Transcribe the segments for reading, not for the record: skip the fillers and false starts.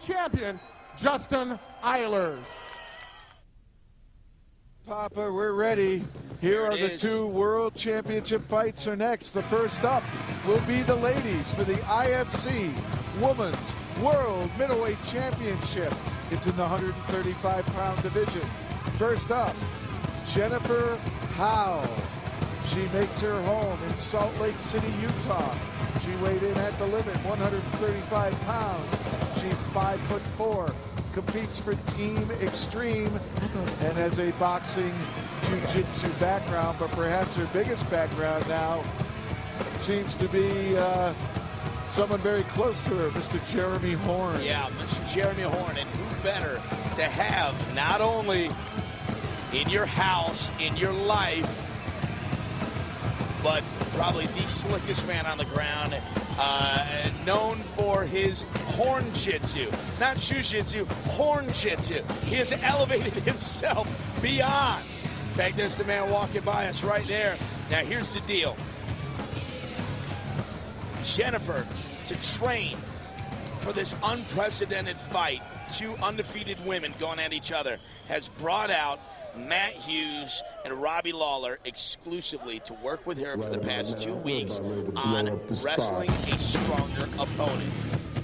champion, Justin Eilers. Papa, we're ready. Here are the two world championship fights are next. The first up will be the ladies for the IFC Women's World Middleweight Championship. It's in the 135-pound division. First up, Jennifer Howe. She makes her home in Salt Lake City, Utah. She weighed in at the limit, 135 pounds. She's 5'4", competes for Team Extreme, and has a boxing jiu-jitsu background, but perhaps her biggest background now seems to be someone very close to her, Mr. Jeremy Horn. Yeah, Mr. Jeremy Horn, and who better to have not only in your house, in your life, but probably the slickest man on the ground, known for his horn jitsu. Not jiu-jitsu, horn jitsu. He has elevated himself beyond. In fact, there's the man walking by us right there. Now, here's the deal. Jennifer, to train for this unprecedented fight, two undefeated women going at each other, has brought out Matt Hughes and Robbie Lawler exclusively to work with her for the past 2 weeks on wrestling a stronger opponent.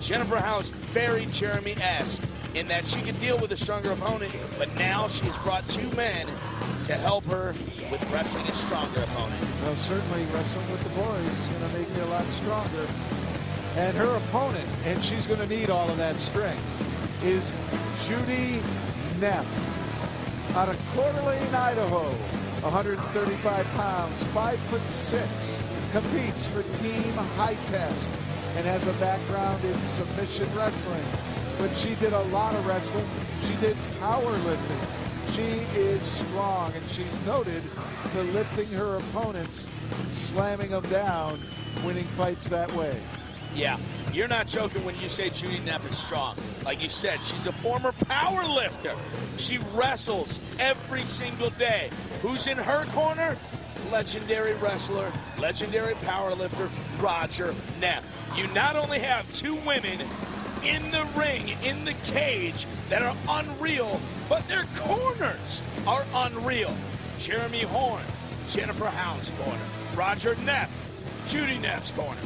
Jennifer Howe is very Jeremy-esque in that she can deal with a stronger opponent, but now she has brought two men to help her with wrestling a stronger opponent. Well, certainly wrestling with the boys is going to make you a lot stronger. And her opponent, and she's going to need all of that strength, is Judy Neff. Out of Coeur d'Alene, Idaho, 135 pounds, 5'6", competes for Team High Test and has a background in submission wrestling. But she did a lot of wrestling. She did powerlifting. She is strong, and she's noted for lifting her opponents, slamming them down, winning fights that way. Yeah, you're not joking when you say Judy Neff is strong. Like you said, she's a former power lifter. She wrestles every single day. Who's in her corner? Legendary wrestler, legendary power lifter, Roger Neff. You not only have two women in the ring, in the cage, that are unreal, but their corners are unreal. Jeremy Horn, Jennifer Howe's corner. Roger Neff, Judy Neff's corner.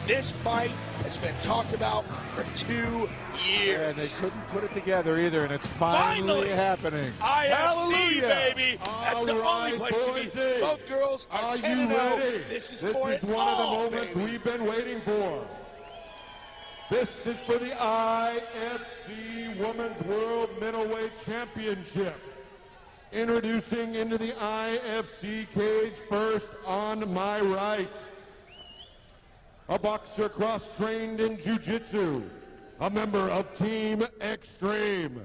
This fight has been talked about for 2 years. And they couldn't put it together either, and it's finally happening. IFC, baby. That's All the right, only place to be. boys. Both girls are 10-0. This is for it one of the all, moments baby. we've been waiting for. This is for the IFC Women's World Middleweight Championship. Introducing into the IFC cage first on my right, a boxer cross-trained in jiu-jitsu, a member of Team Extreme,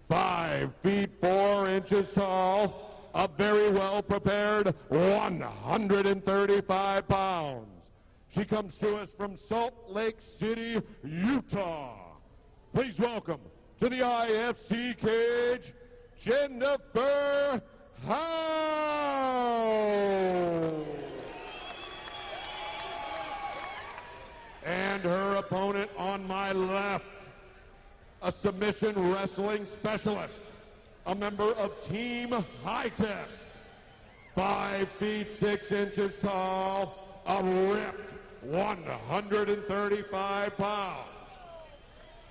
5 feet 4 inches tall, a very well-prepared 135 pounds. She comes to us from Salt Lake City, Utah. Please welcome to the IFC cage, Jennifer Howe. And her opponent on my left, a submission wrestling specialist, a member of Team High Test, 5 feet 6 inches tall, a ripped 135 pounds.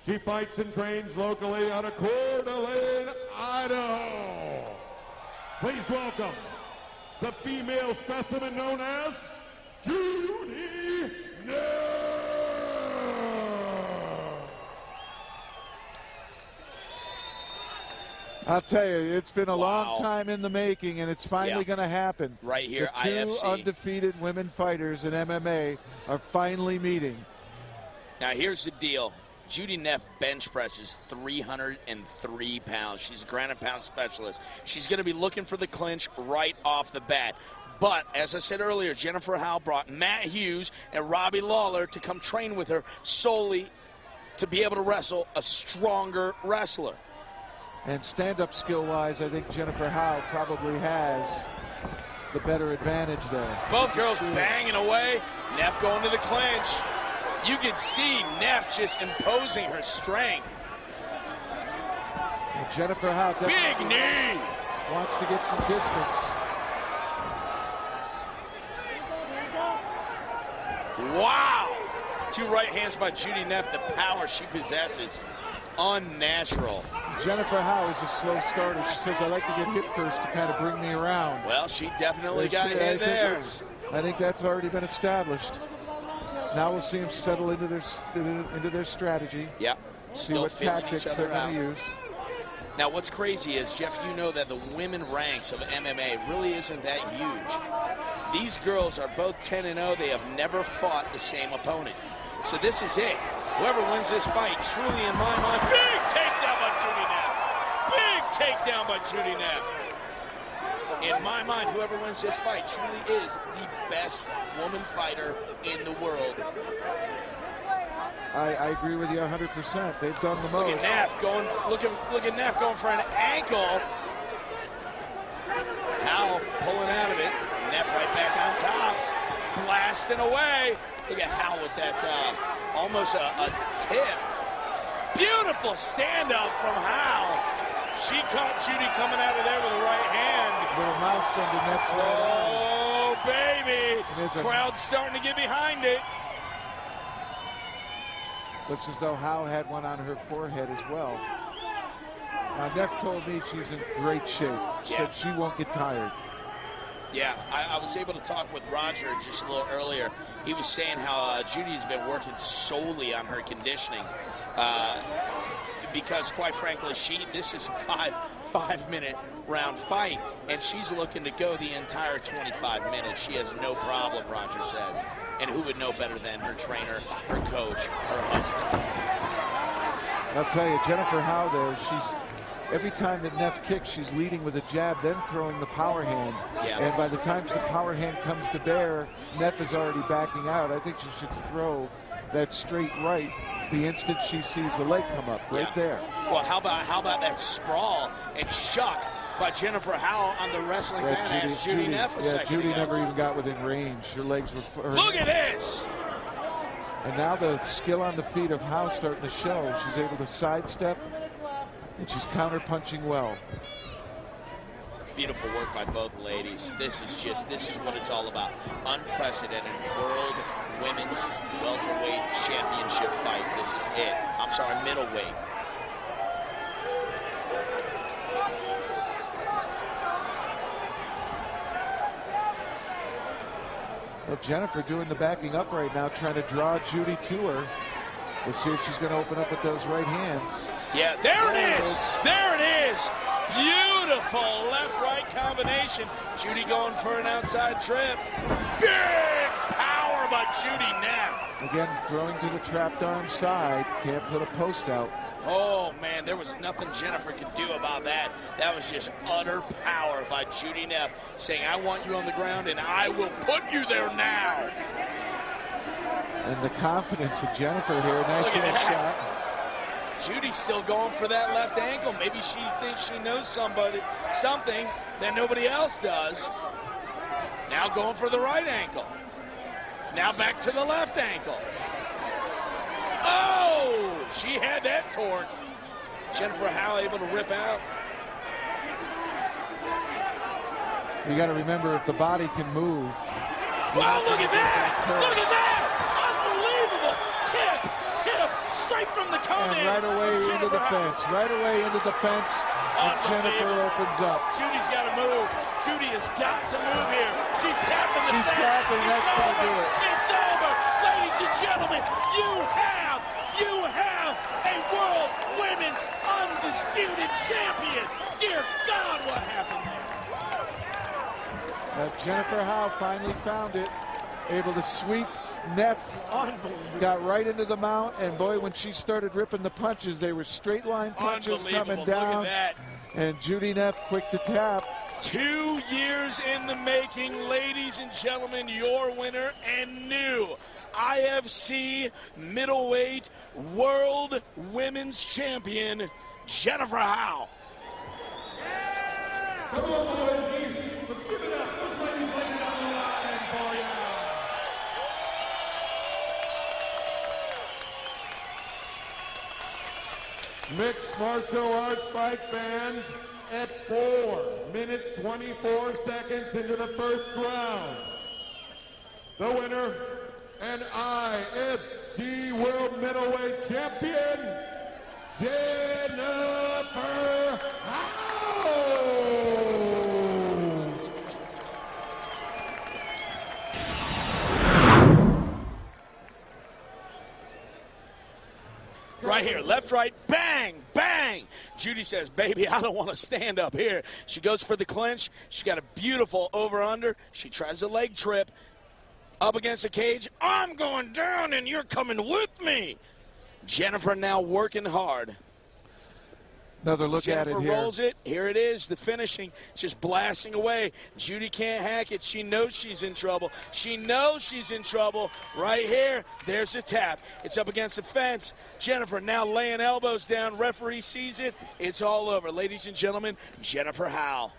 She fights and trains locally out of Coeur d'Alene, Idaho. Please welcome the female specimen known as Judy Neff. I'll tell you, it's been a long time in the making, and it's finally going to happen. Right here, the two IFC. undefeated women fighters in MMA are finally meeting. Now, here's the deal. Judy Neff bench presses 303 pounds. She's a ground and pound specialist. She's going to be looking for the clinch right off the bat. But, as I said earlier, Jennifer Howe brought Matt Hughes and Robbie Lawler to come train with her solely to be able to wrestle a stronger wrestler. And stand-up skill-wise, I think Jennifer Howe probably has the better advantage there. Both girls banging away. Neff going to the clinch. You can see Neff just imposing her strength. And Jennifer Howe Big knee. wants to get some distance. Wow. 2 right hands by Judy Neff. The power she possesses, unnatural. Jennifer Howe is a slow starter. She says, I like to get hit first to kind of bring me around. Well, she definitely got hit there. I think that's already been established. Now we'll see them settle into their strategy. Yeah. See what tactics they're going to use. Now, what's crazy is, Jeff, you know that the women ranks of MMA really isn't that huge. These girls are both 10-0. They have never fought the same opponent. So this is it. Whoever wins this fight, truly in my mind, big takedown by Judy Neff. Big takedown by Judy Neff. In my mind, whoever wins this fight truly is the best woman fighter in the world. I agree with you 100%. They've done the most. Look at Neff going. Look at Neff going for an ankle. Howe pulling out of it. Neff right back on top, blasting away. Look at Howe with that almost a tip. Beautiful stand up from Howe. She caught Judy coming out of there with a right hand. Little mouse under Neff's right arm. Oh, baby. Crowd's starting to get behind it. Looks as though Howe had one on her forehead as well. Neff told me she's in great shape. Said she won't get tired. Yeah, I was able to talk with Roger just a little earlier. He was saying how Judy's been working solely on her conditioning. Because quite frankly, this is a five-minute round fight, and she's looking to go the entire 25 minutes. She has no problem, Roger says. And who would know better than her trainer, her coach, her husband? I'll tell you, Jennifer Howe there, every time that Neff kicks, she's leading with a jab, then throwing the power hand. Yeah. And by the time the power hand comes to bear, Neff is already backing out. I think she should throw that straight right the instant she sees the leg come up, right there. Well, how about that sprawl and shuck by Jennifer Howe on the wrestling mat as Judy Neff a second Judy ago. never even got within range. Her legs were... Look at this! And now the skill on the feet of Howe starting to show. She's able to sidestep, and she's counter-punching well. Beautiful work by both ladies. This is what it's all about. Unprecedented world women's welterweight championship fight. This is it. I'm sorry, middleweight. Well, Jennifer doing the backing up right now, trying to draw Judy to her. We'll see if she's going to open up with those right hands. Yeah, there it is. There it is. Beautiful left-right combination. Judy going for an outside trip. Big power by Judy Neff. Again, throwing to the trapped arm side. Can't put a post out. Oh, man, there was nothing Jennifer could do about that. That was just utter power by Judy Neff, saying, I want you on the ground, and I will put you there now. And the confidence of Jennifer here. Nice little shot. Judy's still going for that left ankle. Maybe she thinks she knows something that nobody else does. Now going for the right ankle. Now back to the left ankle. Oh, she had that torqued. Jennifer Howe able to rip out. You got to remember, if the body can move. Wow, look at that! Look at that! Unbelievable! Tip, straight from the cone. And right away into the fence. Right away into the fence. And Jennifer opens up. Judy's got to move. Judy has got to move here. She's tapping the fence. She's tapping. That's going to do it. It's over. Ladies and gentlemen, you have a world women's undisputed champion. Dear God, what happened there? Jennifer Howe finally found it. Able to sweep Neff. Unbelievable. Got right into the mount, and boy, when she started ripping the punches, they were straight line punches coming down. Look at that. And Judy Neff quick to tap. 2 years in the making, ladies and gentlemen, your winner and new IFC middleweight world women's champion, Jennifer Howe. Come on, boys. Let's give it up. This lady's laying it on the line for you. mixed martial arts fight fans, at 4 minutes 24 seconds into the first round. The winner and IFC World Middleweight Champion, Jennifer Howe. Right here, left, right, bang, bang. Judy says, baby, I don't want to stand up here. She goes for the clinch. She got a beautiful over-under. She tries a leg trip. Up against the cage. I'm going down, and you're coming with me. Jennifer now working hard. Another look at it here. Jennifer rolls it. Here it is, the finishing, just blasting away. Judy can't hack it. She knows she's in trouble. She knows she's in trouble. Right here, there's a tap. It's up against the fence. Jennifer now laying elbows down. Referee sees it. It's all over. Ladies and gentlemen, Jennifer Howe.